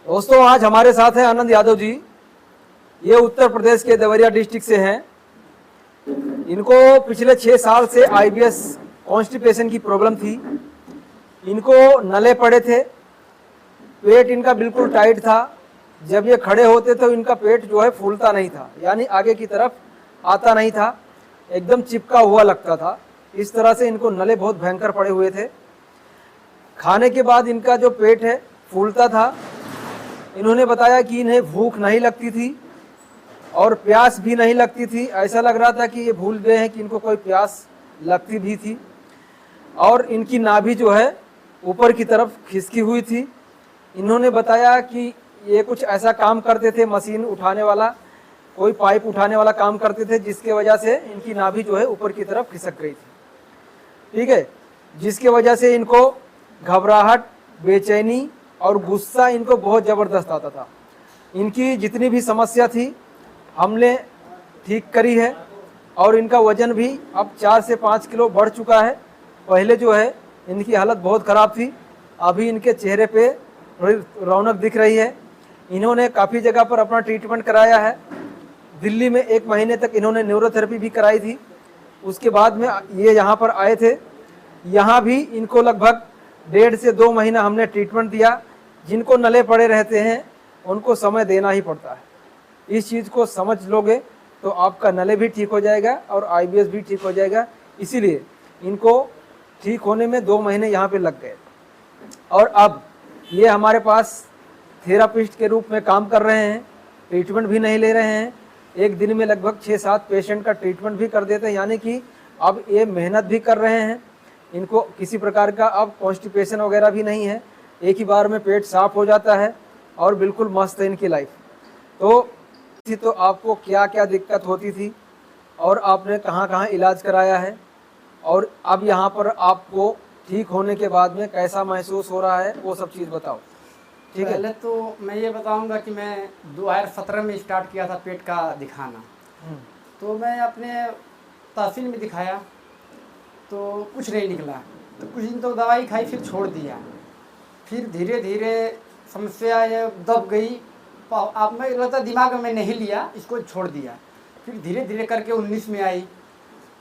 दोस्तों आज हमारे साथ हैं आनंद यादव जी। ये उत्तर प्रदेश के देवरिया डिस्ट्रिक्ट से हैं। इनको पिछले 6 साल से आईबीएस कॉन्स्टिपेशन की प्रॉब्लम थी। इनको नले पड़े थे, पेट इनका बिल्कुल टाइट था। जब ये खड़े होते तो इनका पेट जो है फूलता नहीं था, यानी आगे की तरफ आता नहीं था, एकदम चिपका हुआ लगता था। इस तरह से इनको नले बहुत भयंकर पड़े हुए थे। खाने के बाद इनका जो पेट है फूलता था। इन्होंने बताया कि इन्हें भूख नहीं लगती थी और प्यास भी नहीं लगती थी। ऐसा लग रहा था कि ये भूल गए हैं कि इनको कोई प्यास लगती भी थी। और इनकी नाभि जो है ऊपर की तरफ खिसकी हुई थी। इन्होंने बताया कि ये कुछ ऐसा काम करते थे, मशीन उठाने वाला, कोई पाइप उठाने वाला काम करते थे, जिसके वजह से इनकी नाभि जो है ऊपर की तरफ खिसक गई थी। ठीक है, जिसके वजह से इनको घबराहट, बेचैनी और गुस्सा इनको बहुत ज़बरदस्त आता था। इनकी जितनी भी समस्या थी हमने ठीक करी है और इनका वजन भी अब 4 से 5 किलो बढ़ चुका है। पहले जो है इनकी हालत बहुत ख़राब थी, अभी इनके चेहरे पे थोड़ी रौनक दिख रही है। इन्होंने काफ़ी जगह पर अपना ट्रीटमेंट कराया है। दिल्ली में 1 महीने तक इन्होंने न्यूरोथेरेपी भी कराई थी। उसके बाद में ये यहाँ पर आए थे। यहाँ भी इनको लगभग 1.5 से 2 महीना हमने ट्रीटमेंट दिया। जिनको नले पड़े रहते हैं उनको समय देना ही पड़ता है। इस चीज़ को समझ लोगे तो आपका नले भी ठीक हो जाएगा और आईबीएस भी ठीक हो जाएगा। इसीलिए इनको ठीक होने में 2 महीने यहाँ पे लग गए और अब ये हमारे पास थेरापिस्ट के रूप में काम कर रहे हैं। ट्रीटमेंट भी नहीं ले रहे हैं। एक दिन में लगभग 6-7 पेशेंट का ट्रीटमेंट भी कर देते हैं, यानी कि अब ये मेहनत भी कर रहे हैं। इनको किसी प्रकार का अब कॉन्स्टिपेशन वगैरह भी नहीं है। एक ही बार में पेट साफ हो जाता है और बिल्कुल मस्त है इनकी लाइफ। तो आपको क्या क्या दिक्कत होती थी और आपने कहाँ कहाँ इलाज कराया है और अब यहाँ पर आपको ठीक होने के बाद में कैसा महसूस हो रहा है, वो सब चीज़ बताओ। ठीक है। पहले तो मैं ये बताऊंगा कि मैं 2017 में स्टार्ट किया था पेट का दिखाना। तो मैं अपने तहसील में दिखाया तो कुछ नहीं निकला। तो कुछ दिन तो दवाई खाई, फिर छोड़ दिया। फिर धीरे धीरे समस्या ये दब गई। अब मैं लगता दिमाग में नहीं लिया, इसको छोड़ दिया। फिर धीरे धीरे करके 19 में आई।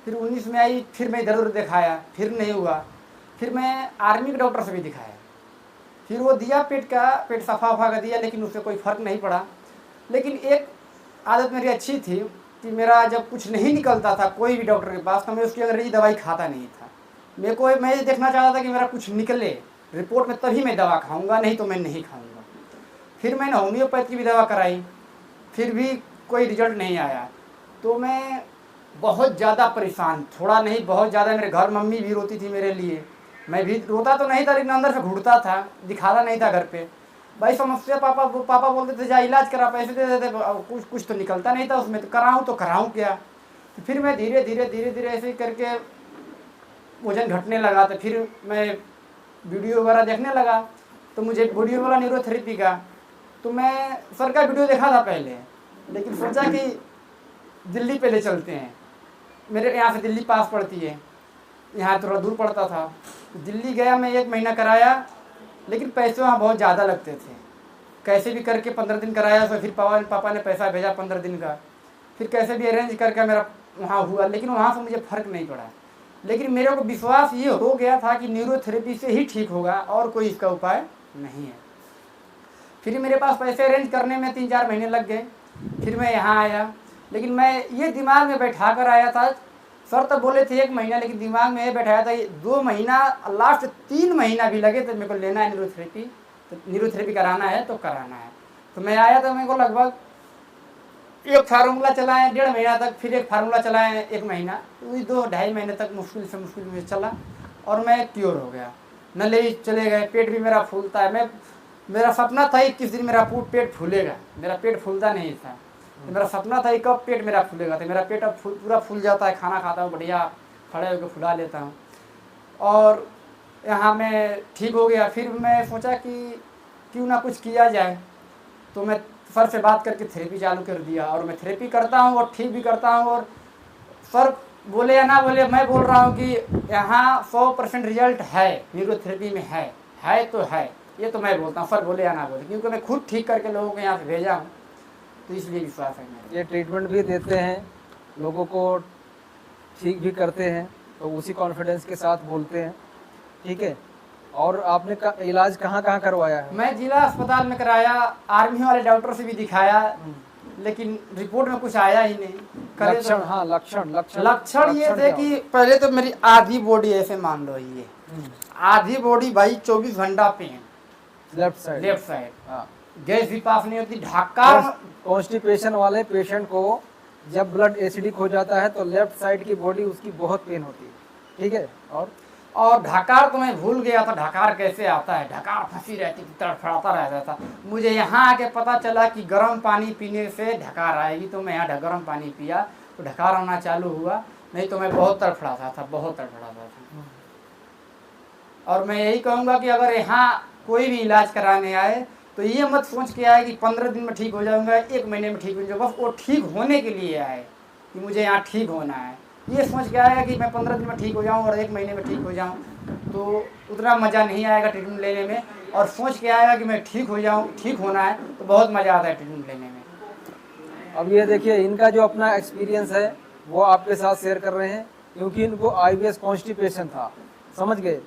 फिर 19 में आई, फिर मैं इधर उधर दिखाया, फिर नहीं हुआ। फिर मैं आर्मी के डॉक्टर से भी दिखाया। फिर वो दिया पेट सफ़ा वफा का दिया, लेकिन उससे कोई फ़र्क नहीं पड़ा। लेकिन एक आदत मेरी अच्छी थी कि मेरा जब कुछ नहीं निकलता था कोई भी डॉक्टर के पास, तो मैं उसकी अंग्रेजी दवाई खाता नहीं था। मैं ये देखना चाहता था कि मेरा कुछ निकले रिपोर्ट में, तभी मैं दवा खाऊंगा, नहीं तो मैं नहीं खाऊंगा। फिर मैंने होम्योपैथ की भी दवा कराई, फिर भी कोई रिजल्ट नहीं आया। तो मैं बहुत ज़्यादा परेशान, थोड़ा नहीं बहुत ज़्यादा। मेरे घर मम्मी भी रोती थी मेरे लिए, मैं भी रोता तो नहीं था लेकिन अंदर से घुटता था, दिखाता नहीं था घर पे। भाई समस्या पापा बोलते थे जा इलाज करा, पैसे दे देते, कुछ तो निकलता नहीं था उसमें। तो कराऊँ क्या। तो फिर मैं धीरे धीरे ऐसे ही करके वजन घटने लगा। तो फिर मैं वीडियो वगैरह देखने लगा। तो मुझे वीडियो वाला न्यूरोथेरेपी का, तो मैं सर का वीडियो देखा था पहले, लेकिन सोचा कि दिल्ली पहले चलते हैं। मेरे यहाँ से दिल्ली पास पड़ती है, यहाँ थोड़ा दूर पड़ता था। तो दिल्ली गया मैं, 1 महीना कराया, लेकिन पैसे वहाँ बहुत ज़्यादा लगते थे। कैसे भी करके 15 दिन कराया। तो फिर पापा ने पैसा भेजा 15 दिन का। फिर कैसे भी अरेंज करके मेरा वहाँ हुआ, लेकिन वहाँ से मुझे फ़र्क नहीं पड़ा। लेकिन मेरे को विश्वास ये हो गया था कि न्यूरोथेरेपी से ही ठीक होगा और कोई इसका उपाय नहीं है। फिर मेरे पास पैसे अरेंज करने में 3-4 महीने लग गए। फिर मैं यहाँ आया, लेकिन मैं ये दिमाग में बैठा कर आया था। सर तो बोले थे 1 महीना, लेकिन दिमाग में ये बैठाया था 2 महीना, लास्ट 3 महीना भी लगे तो मेरे को लेना है न्यूरोथेरेपी। तो न्यूरोथेरेपी कराना है तो कराना है। तो मैं आया तो मेरे को लगभग 1 फार्मूला चलाएँ 1.5 महीना तक, फिर 1 फार्मूला चलाएँ 1 महीना, तो 2-2.5 महीने तक मुश्किल में चला और मैं क्योर हो गया। नले चले गए, पेट भी मेरा फूलता है। मेरा सपना था 21 दिन मेरा पेट फूलेगा। मेरा पेट फूलता नहीं था। तो मेरा सपना था कि कब पेट मेरा फूलेगा। तो मेरा पेट अब पूरा फूल जाता है। खाना खाता हूँ बढ़िया, खड़े होकर फुला लेता हूँ। और यहाँ मैं ठीक हो गया। फिर मैं सोचा कि क्यों ना कुछ किया जाए। तो मैं सर से बात करके थेरेपी चालू कर दिया और मैं थेरेपी करता हूँ और ठीक भी करता हूँ। और सर बोले या ना बोले, मैं बोल रहा हूँ कि यहाँ 100% रिजल्ट है न्यूरोथेरेपी में, है तो है। ये तो मैं बोलता हूँ, सर बोले या ना बोले, क्योंकि मैं खुद ठीक करके लोगों को यहाँ से भेजा हूँ, तो इसलिए विश्वास है मेरा। ये ट्रीटमेंट भी देते हैं, लोगों को ठीक भी करते हैं, तो उसी कॉन्फिडेंस के साथ बोलते हैं। ठीक है, और आपने इलाज कहाँ कहाँ करवाया है? मैं जिला अस्पताल में कराया, आर्मी वाले डॉक्टर से भी दिखाया, लेकिन रिपोर्ट में कुछ आया ही नहीं। लक्षण, हाँ लक्षण लक्षण ये थे कि पहले तो मेरी आधी बॉडी ऐसे मान लो, ये आधी बॉडी भाई 24 घंटा पेन, लेफ्ट साइड, हाँ। गैस भी पास नहीं होती, ढक्कार। कॉन्स्टिपेशन वाले पेशेंट को जब ब्लड एसिडिक हो जाता है तो लेफ्ट साइड की बॉडी उसकी बहुत पेन होती है। ठीक है, और ढकार तो मैं भूल गया था, ढकार कैसे आता है, ढकार फंसी रहती थी, तड़फड़ाता रहता था। मुझे यहाँ आके पता चला कि गर्म पानी पीने से ढकार आएगी, तो मैं यहाँ गर्म पानी पिया तो ढकार आना चालू हुआ, नहीं तो मैं बहुत तड़फड़ाता था, बहुत तड़फड़ाता था। और मैं यही कहूँगा कि अगर यहाँ कोई भी इलाज कराने आए तो ये मत सोच के आए कि 15 दिन में ठीक हो जाऊँगा, 1 महीने में ठीक हो जाऊँगा, बस वो ठीक होने के लिए आए कि मुझे यहाँ ठीक होना है। ये सोच के आएगा कि मैं 15 दिन में ठीक हो जाऊँ और 1 महीने में ठीक हो जाऊँ, तो उतना मज़ा नहीं आएगा ट्रीटमेंट लेने में। और सोच के आएगा कि मैं ठीक हो जाऊँ, ठीक होना है, तो बहुत मज़ा आता है ट्रीटमेंट लेने में। अब ये देखिए, इनका जो अपना एक्सपीरियंस है वो आपके साथ शेयर कर रहे हैं, क्योंकि इनको IBS कॉन्स्टिपेशन था, समझ गए।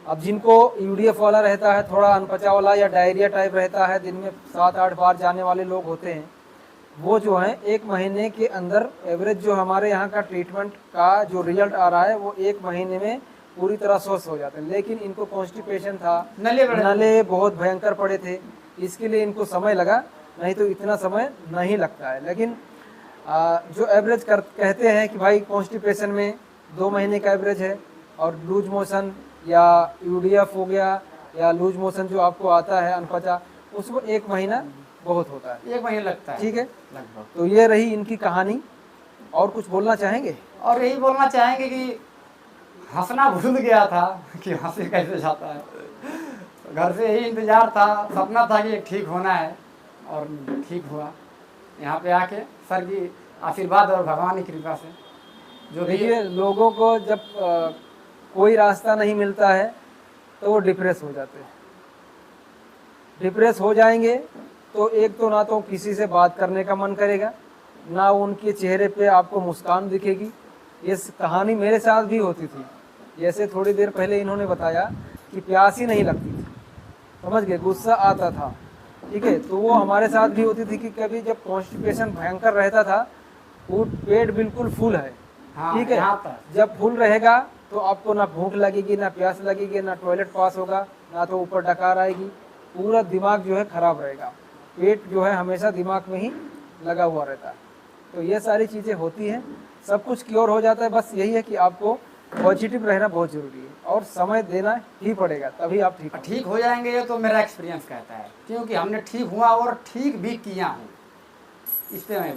अब जिनको UDF वाला रहता है, थोड़ा अनपचा वाला या डायरिया टाइप रहता है, दिन में 7-8 बार जाने वाले लोग होते हैं, वो जो है 1 महीने के अंदर एवरेज जो हमारे यहाँ का ट्रीटमेंट का जो रिजल्ट आ रहा है वो 1 महीने में पूरी तरह स्वस्थ हो जाते हैं। लेकिन इनको कॉन्स्टिपेशन था, नले बहुत भयंकर पड़े थे, इसके लिए इनको समय लगा, नहीं तो इतना समय नहीं लगता है। लेकिन जो एवरेज कहते हैं कि भाई कॉन्स्टिपेशन में 2 महीने का एवरेज है, और लूज मोशन या UDF हो गया या लूज मोशन जो आपको आता है अनपचा, उसको 1 महीना बहुत होता है, 1 महीना लगता है। ठीक है, तो ये रही इनकी कहानी। और कुछ बोलना चाहेंगे? और यही बोलना चाहेंगे कि हंसना भूल गया था कि हंसी कैसे जाता है। घर से यही इंतजार था, सपना था कि ठीक होना है, और ठीक हुआ। यहाँ पे आके सर की आशीर्वाद और भगवान की कृपा से जो भी देखिए, लोगों को जब कोई रास्ता नहीं मिलता है तो वो डिप्रेस हो जाते हैं। डिप्रेस हो जाएंगे तो एक तो ना तो किसी से बात करने का मन करेगा, ना उनके चेहरे पे आपको मुस्कान दिखेगी। ये कहानी मेरे साथ भी होती थी। जैसे थोड़ी देर पहले इन्होंने बताया कि प्यास ही नहीं लगती थी, समझ गए, गुस्सा आता था। ठीक है, तो वो हमारे साथ भी होती थी कि कभी जब कॉन्स्टिपेशन भयंकर रहता था, वो पेट बिल्कुल फुल है, ठीक है, जब फुल रहेगा तो आपको ना भूख लगेगी, ना प्यास लगेगी, ना टॉयलेट पास होगा, ना तो ऊपर डकार आएगी, पूरा दिमाग जो है खराब रहेगा। पेट जो है हमेशा दिमाग में ही लगा हुआ रहता है। तो ये सारी चीज़ें होती हैं, सब कुछ क्योर हो जाता है। बस यही है कि आपको पॉजिटिव रहना बहुत ज़रूरी है, और समय देना ही पड़ेगा, तभी आप ठीक हो जाएंगे। ये तो मेरा एक्सपीरियंस कहता है, क्योंकि हमने ठीक हुआ और ठीक भी किया हूँ, इस पर मैं